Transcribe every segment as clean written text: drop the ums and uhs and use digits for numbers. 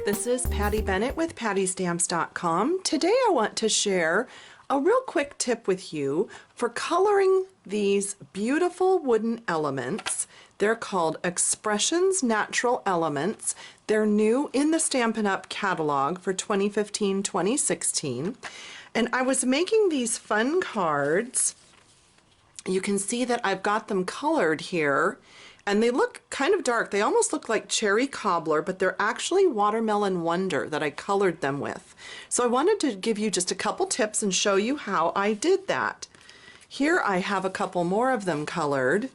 This is Patty Bennett with PattyStamps.com. Today I want to share a real quick tip with you for coloring these beautiful wooden elements. They're called Expressions Natural Elements. They're new in the Stampin' Up! Catalog for 2015-2016. And I was making these fun cards. You can see that I've got them colored here. And they look kind of dark. They almost look like cherry cobbler, but they're actually Watermelon Wonder that I colored them with. So I wanted to give you just a couple tips and show you how I did that. Here I have a couple more of them colored.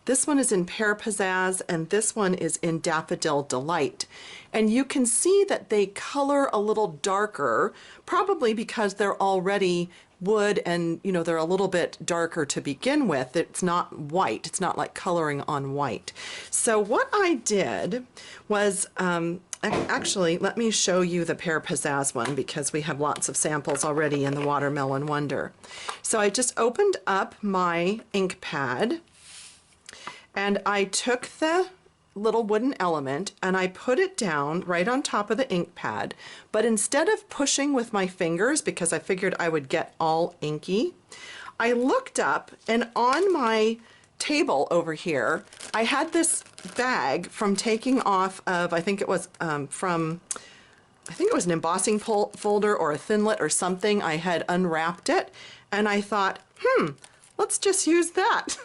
This one is in Pear Pizzazz and this one is in Daffodil Delight. And you can see that they color a little darker, probably because they're already wood and they're a little bit darker to begin with. It's not white. It's not like coloring on white. So what I did was actually, let me show you the Pear Pizzazz one because we have lots of samples already in the Watermelon Wonder. So I just opened up my ink pad and I took the little wooden element and I put it down right on top of the ink pad, but instead of pushing with my fingers because I figured I would get all inky, I looked up and on my table over here I had this bag from taking off of, I think it was an embossing folder or a Thinlit or something. I had unwrapped it and I thought, let's just use that.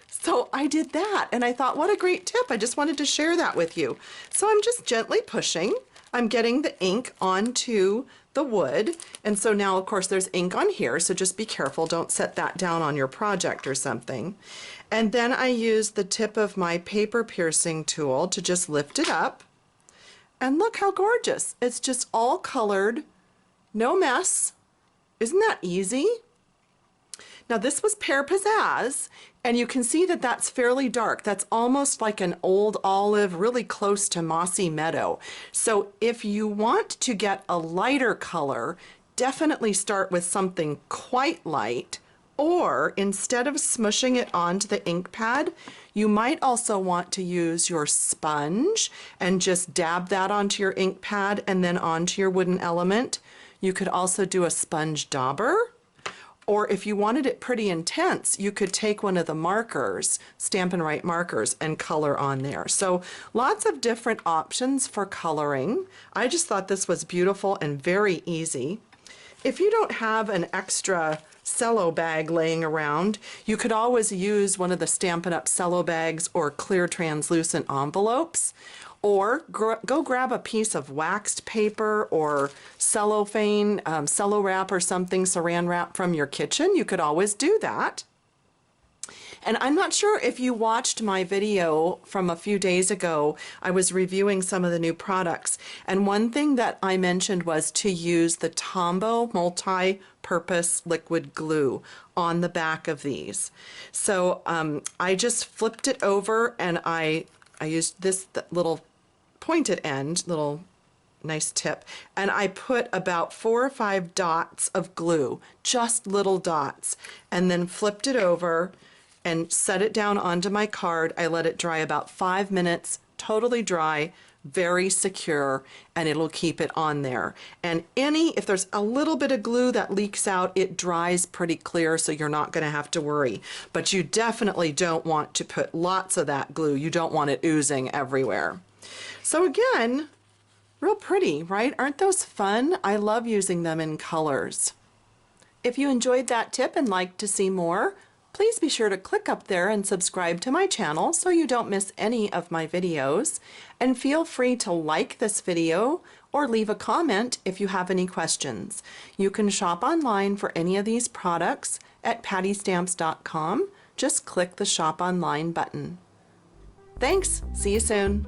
So I did that and I thought, what a great tip. I just wanted to share that with you. So I'm just gently pushing. I'm getting the ink onto the wood. And so now, of course, there's ink on here. So just be careful. Don't set that down on your project or something. And then I used the tip of my paper piercing tool to just lift it up. And look how gorgeous. It's just all colored. No mess. Isn't that easy? Now this was Pear Pizzazz, and you can see that that's fairly dark. That's almost like an old olive, really close to mossy meadow. So if you want to get a lighter color, definitely start with something quite light, or instead of smushing it onto the ink pad, you might also want to use your sponge and just dab that onto your ink pad and then onto your wooden element. You could also do a sponge dauber. Or if you wanted it pretty intense, you could take one of the markers, Stampin' Write markers, and color on there. So lots of different options for coloring. I just thought this was beautiful and very easy. If you don't have an extra cello bag laying around, you could always use one of the Stampin' Up! Cello bags or clear translucent envelopes. Or go grab a piece of waxed paper or cellophane, cello wrap or something, saran wrap from your kitchen. You could always do that. And I'm not sure if you watched my video from a few days ago. I was reviewing some of the new products. And one thing that I mentioned was to use the Tombow multi-purpose liquid glue on the back of these. So I just flipped it over and I used this little pointed end, little nice tip, and I put about 4 or 5 dots of glue, just little dots, and then flipped it over and set it down onto my card. I let it dry about 5 minutes, totally dry, very secure, and it'll keep it on there. And if there's a little bit of glue that leaks out, it dries pretty clear, so you're not going to have to worry. But you definitely don't want to put lots of that glue. You don't want it oozing everywhere. So again, real pretty, right? Aren't those fun? I love using them in colors. If you enjoyed that tip and like to see more, please be sure to click up there and subscribe to my channel so you don't miss any of my videos. And feel free to like this video or leave a comment if you have any questions. You can shop online for any of these products at PattyStamps.com. Just click the Shop Online button. Thanks. See you soon.